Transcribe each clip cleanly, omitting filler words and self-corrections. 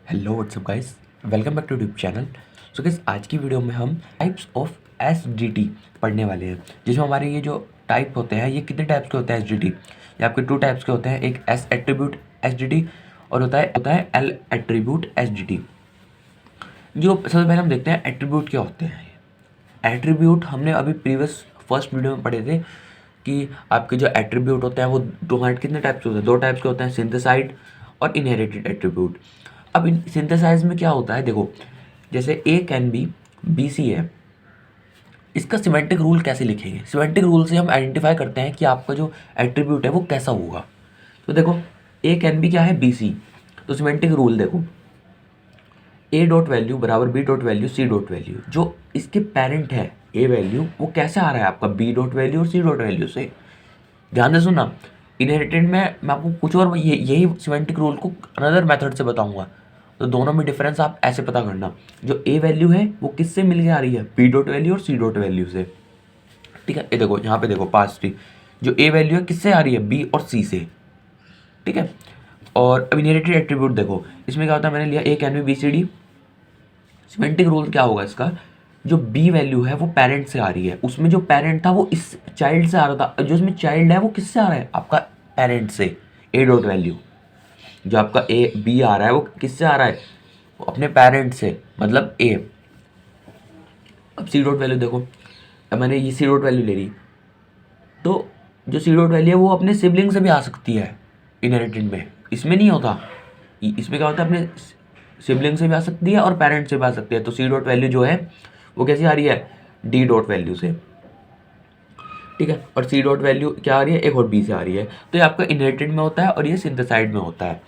Hello WhatsApp guys, welcome back to YouTube channel. So guys, आज की video में हम टाइप्स ऑफ एसडीटी पढ़ने वाले हैं, जिसमें हमारे ये जो टाइप होते हैं ये कितने टाइप्स के होते हैं एसडीटी। ये आपके टू टाइप्स के होते हैं, एक एस एट्रीब्यूट एसडीटी और होता है एल एट्रीब्यूट एसडीटी। जो सबसे पहले हम देखते हैं एट्रीब्यूट क्या होते हैं। एट्रीब्यूट हमने अभी प्रीवियस फर्स्ट वीडियो में पढ़े थे कि आपके जो एट्रीब्यूट होते हैं वो कितने टाइप्स के होते हैं, दो टाइप्स के होते हैं, सिंथेसाइड और इनहेरिटेड एट्रीब्यूट। अब इन सिंथेसाइज में क्या होता है, देखो जैसे ए कैन बी सी है, इसका सिमेंटिक रूल कैसे लिखेंगे। सिमेंटिक रूल से हम आइडेंटिफाई करते हैं कि आपका जो एट्रीब्यूट है वो कैसा होगा। तो देखो ए कैन बी क्या है, बी सी। तो सिमेंटिक रूल देखो, ए डॉट वैल्यू बराबर B dot value C dot value. जो इसके पेरेंट है ए वैल्यू वो कैसे आ रहा है आपका बी डॉट वैल्यू और सी डॉट वैल्यू से। ध्यान से सुनना, इनहेरिटेड में मैं आपको कुछ और यही सिमेंटिक रूल को अनदर मेथड से बताऊंगा। तो दोनों में डिफरेंस आप ऐसे पता करना, जो ए वैल्यू है वो किससे मिल के आ रही है, बी डॉट वैल्यू और सी डॉट वैल्यू से। ठीक है, ये देखो यहाँ पे देखो पास ट्री, जो ए वैल्यू है किससे आ रही है, बी और सी से। ठीक है, और अब इनहेरिटेड एट्रीब्यूट देखो, इसमें क्या होता है, मैंने लिया A can be B C D. Semantic rule क्या होगा इसका, जो बी वैल्यू है वो पेरेंट से आ रही है, उसमें जो पेरेंट था वो इस चाइल्ड से आ रहा था, जो इसमें चाइल्ड है वो किससे आ रहा है, आपका पेरेंट से। ए डॉट वैल्यू जो आपका ए बी आ रहा है वो किससे आ रहा है, वो अपने पेरेंट से, मतलब ए। अब सी डॉट वैल्यू देखो, अब मैंने ये सी डॉट वैल्यू ले ली, तो जो सी डॉट वैल्यू है वो अपने सिबलिंग से भी आ सकती है इनहेरिटेड में, इसमें नहीं होता। इसमें क्या होता है, अपने सिबलिंग से भी आ सकती है और पेरेंट से भी आ सकती है। तो सी डॉट वैल्यू जो है वो कैसी आ रही है, डी डॉट वैल्यू से। ठीक है, और सी डॉट वैल्यू क्या आ रही है, एक और बी से आ रही है। तो ये आपका इनहेरिटेड में होता है और ये सिंथेसाइड में होता है।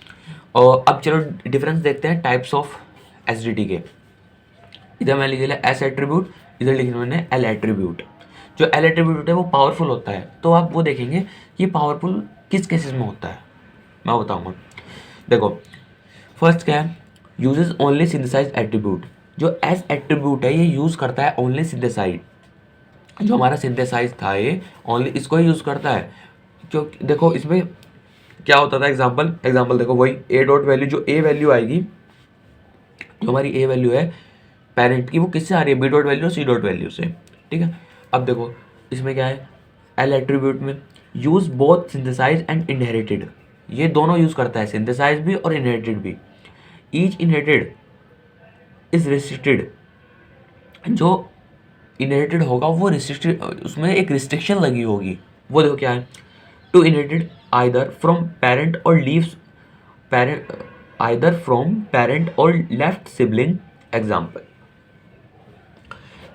और अब चलो डिफरेंस देखते हैं टाइप्स ऑफ एसडीटी के। इधर मैं लिख दिया एस एट्रीब्यूट, इधर लिखना मैंने एल एट्रीब्यूट। जो एल एट्रीब्यूट है वो पावरफुल होता है, तो आप वो देखेंगे कि पावरफुल किस केसेस में होता है, मैं बताऊंगा। देखो फर्स्ट क्या है, यूजेस ओनली सिंथेसाइज एट्रीब्यूट। जो एस एट्रीब्यूट है ये यूज़ करता है ओनली सिंथेसाइड, जो हमारा सिंथेसाइज था ये ओनली इसको ही यूज़ करता है। क्योंकि देखो इसमें क्या होता था, एग्जाम्पल एग्जाम्पल देखो, वही ए डॉट वैल्यू, जो ए वैल्यू आएगी, जो हमारी ए वैल्यू है पेरेंट की, वो किससे आ रही है, बी डॉट वैल्यू और सी डॉट वैल्यू से। ठीक है, अब देखो इसमें क्या है, एल एट्रीब्यूट में use both synthesize and inherited, ये दोनों यूज़ करता है, सिंथेसाइज भी और इनहेरिटेड भी। ईच इनहेरिटेड इज रिस्ट्रिक्टेड, जो इनहेरिटेड होगा वो रिस्ट्रिक्टेड, उसमें एक रिस्ट्रिक्शन लगी होगी, वो देखो क्या है, to inherited either from parent और leaves parent, either from parent और लेफ्ट सिबलिंग। एग्जाम्पल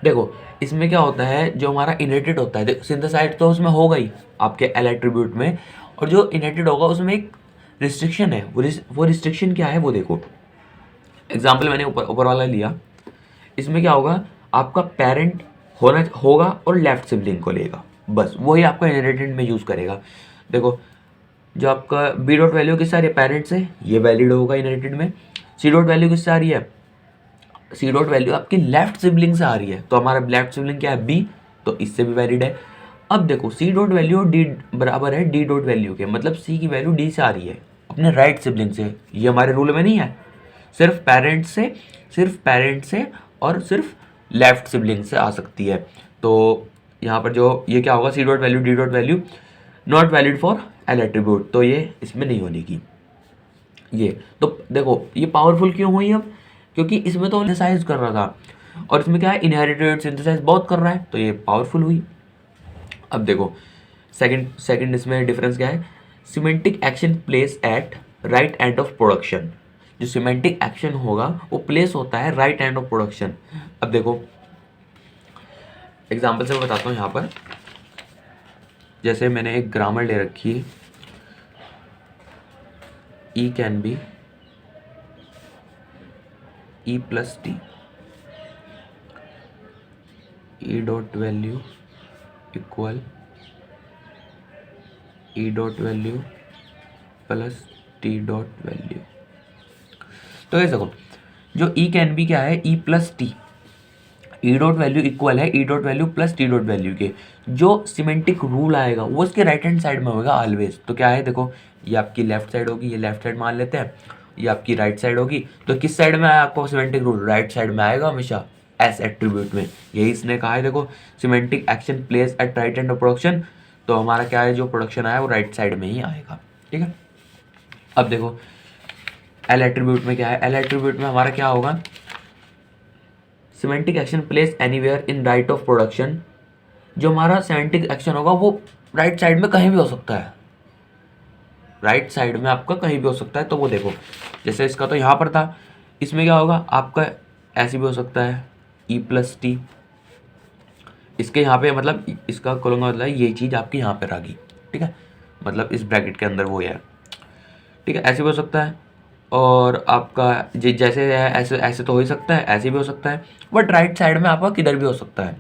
देखो इसमें क्या होता है, जो हमारा इनहेरिटेड होता है, सिंथेसाइड तो उसमें होगा ही आपके एल एट्रीब्यूट में, और जो इनहेरिटेड होगा उसमें एक रिस्ट्रिक्शन है। वो रिस्ट्रिक्शन क्या है वो देखो, एग्जाम्पल मैंने ऊपर ऊपर वाला लिया, इसमें क्या होगा, आपका पेरेंट होगा और लेफ्ट सिबलिंग को लेगा, बस वही आपका इनहेरिटेड में यूज़ करेगा। देखो जो आपका बी डॉट वैल्यू किससे आ रही है, पेरेंट से, ये वैलिड होगा इनहेरिटेड में। सी डॉट वैल्यू किससे आ रही है, सी डॉट वैल्यू आपकी लेफ्ट सिबलिंग से आ रही है, तो हमारा लेफ्ट सिबलिंग क्या है, बी, तो इससे भी वैलिड है। अब देखो सी डॉट वैल्यू और डी बराबर है डी डॉट वैल्यू के, मतलब सी की वैल्यू डी से आ रही है अपने राइट सिबलिंग से, ये हमारे रूल में नहीं है। सिर्फ पेरेंट से और सिर्फ लेफ्ट सिबलिंग से आ सकती है। तो यहाँ पर जो ये क्या होगा, C dot value D dot value not valid for L attribute, तो ये इसमें नहीं होने की। ये तो देखो ये पावरफुल क्यों हुई अब, क्योंकि इसमें तो सिंथेसाइज कर रहा था और इसमें क्या है, इनहेरिटेड सिंथेसाइज बहुत कर रहा है, तो ये पावरफुल हुई। अब देखो सेकंड इसमें डिफरेंस क्या है, semantic action place at right end of production. जो सिमेंटिक एक्शन होगा वो प्लेस होता है राइट एंड ऑफ प्रोडक्शन। अब देखो एग्जांपल से मैं बताता हूँ यहाँ पर, जैसे मैंने एक ग्रामर ले रखी है, E can be E plus T, E dot value equal E dot value plus T dot value. तो ये देखो जो ई कैन बी क्या है, E plus T, E dot value equal है E dot value plus T dot value के। जो semantic rule आएगा वो इसके राइट हैंड साइड में होगा ऑलवेज। तो क्या है देखो, ये आपकी लेफ्ट साइड होगी, ये लेफ्ट साइड मान लेते हैं, ये आपकी राइट साइड होगी। तो किस साइड में आया आपको सिमेंटिक रूल? राइट साइड में आएगा हमेशा एस एट्रीब्यूट में। यही इसने कहा है, देखो semantic action place at right end of production. तो हमारा क्या है, जो प्रोडक्शन आया वो राइट साइड में ही आएगा, ठीक है। अब देखो एल एट्रीब्यूट में क्या है, एल एट्रीब्यूट में हमारा क्या होगा, semantic action place anywhere in right of production. जो हमारा सिमेंटिक एक्शन होगा वो राइट साइड में कहीं भी हो सकता है, राइट साइड में आपका कहीं भी हो सकता है। तो वो देखो जैसे इसका तो यहाँ पर था, इसमें क्या होगा आपका ऐसे भी हो सकता है ई प्लस टी, इसके यहाँ पे मतलब इसका खोलूंगा मतलब ये चीज़ आपकी यहाँ पर आ गई, ठीक है, मतलब इस ब्रैकेट के अंदर वो है, ठीक है, ऐसे भी हो सकता है। और आपका जैसे है ऐसे ऐसे तो हो ही सकता है, ऐसे भी हो सकता है, बट राइट साइड में आपका किधर भी हो सकता है।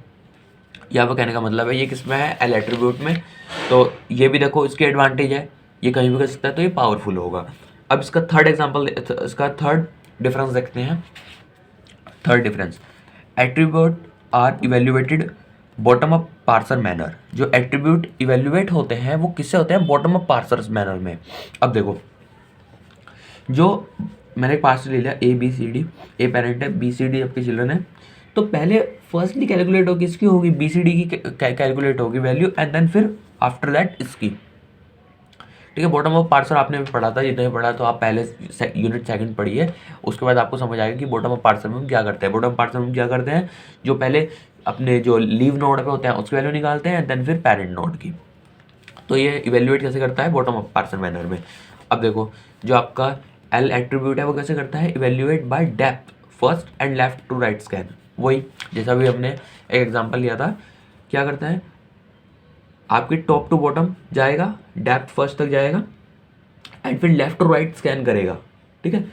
यहाँ पर कहने का मतलब है ये किस में है, एल एट्रीब्यूट में। तो ये भी देखो इसकी एडवांटेज है, ये कहीं भी कर सकता है, तो ये पावरफुल होगा। अब इसका थर्ड एग्जांपल, इसका थर्ड डिफरेंस देखते हैं। Third difference, attribute are evaluated bottom up parser manner. जो एट्रीब्यूट इवेल्युएट होते हैं वो किससे होते हैं, बॉटम अप पार्सर मैनर में। अब देखो जो मैंने एक पार्सर ले लिया A B C D, A parent है, बी सी डी आपके चिल्ड्रन है, तो पहले फर्स्टली कैलकुलेट होगी इसकी, होगी बी सी डी की कैलकुलेट होगी वैल्यू, एंड देन फिर आफ्टर दैट इसकी, ठीक है। बॉटम ऑफ पार्सर आपने भी पढ़ा था, जितने भी पढ़ा तो आप पहले यूनिट सेकंड पढ़िए, उसके बाद आपको समझ आएगा कि बॉटम ऑफ पार्सर में हम क्या करते हैं। बॉटम ऑफ पार्सर में क्या करते हैं, जो पहले अपने जो लीव नोड पे होते हैं उसकी वैल्यू निकालते हैं, देन फिर पेरेंट नोड की। तो ये इवेल्युएट कैसे करता है, बॉटम ऑफ पार्सर मैनर में। अब देखो जो आपका एल एट्रीब्यूट है वो कैसे करता है, evaluate by depth first and left to right scan. वही जैसा भी हमने एक एग्जांपल लिया था, क्या करता है आपकी टॉप टू बॉटम जाएगा, डेप्थ फर्स्ट तक जाएगा, एंड फिर लेफ्ट टू राइट स्कैन करेगा, ठीक है।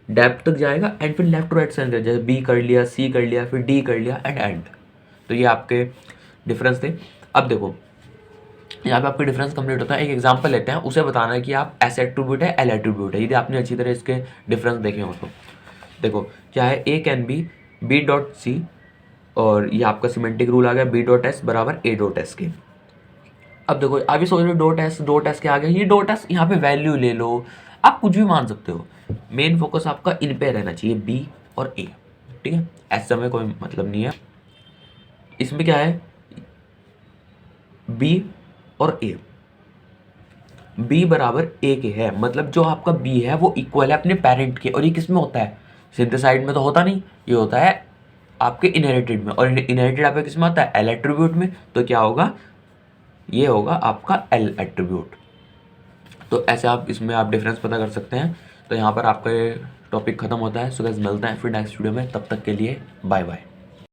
डेप्थ तक जाएगा एंड फिर लेफ्ट टू राइट स्कैन करेगा, जैसे बी कर लिया, सी कर लिया, फिर डी कर लिया एंड एंड। तो ये आपके डिफरेंस थे। अब देखो यहाँ पे आपके डिफरेंस कंप्लीट होता है। एक एग्जांपल लेते हैं, उसे बताना है कि आप एस एट्रीब्यूट है एल एट्रीब्यूट है, यदि आपने अच्छी तरह इसके डिफरेंस देखे हो तो। देखो क्या है, ए कैन बी डॉट सी, और ये आपका सिमेंटिक रूल आ गया बी डॉट एस बराबर ए डॉट एस के। अब देखो अभी सोच रहे डॉट एस के आगे ये डॉट एस, यहाँ पे वैल्यू ले लो, आप कुछ भी मान सकते हो, मेन फोकस आपका इन पे रहना चाहिए, बी और ए, ठीक है। एस में कोई मतलब नहीं है। इसमें क्या है, बी और ए, बी बराबर ए के है, मतलब जो आपका बी है वो इक्वल है अपने पेरेंट के। और ये किस में होता है, सिंथेसाइड में तो होता नहीं, ये होता है आपके इनहेरिटेड में, और इनहेरिटेड आपका किस में होता है, एल एट्रीब्यूट में। तो क्या होगा, ये होगा आपका एल एट्रीब्यूट। तो ऐसे आप इसमें आप डिफरेंस पता कर सकते हैं। तो यहाँ पर आपका ये टॉपिक खत्म होता है। सो गाइस मिलते हैं फिर नेक्स्ट वीडियो में, तब तक के लिए बाय बाय।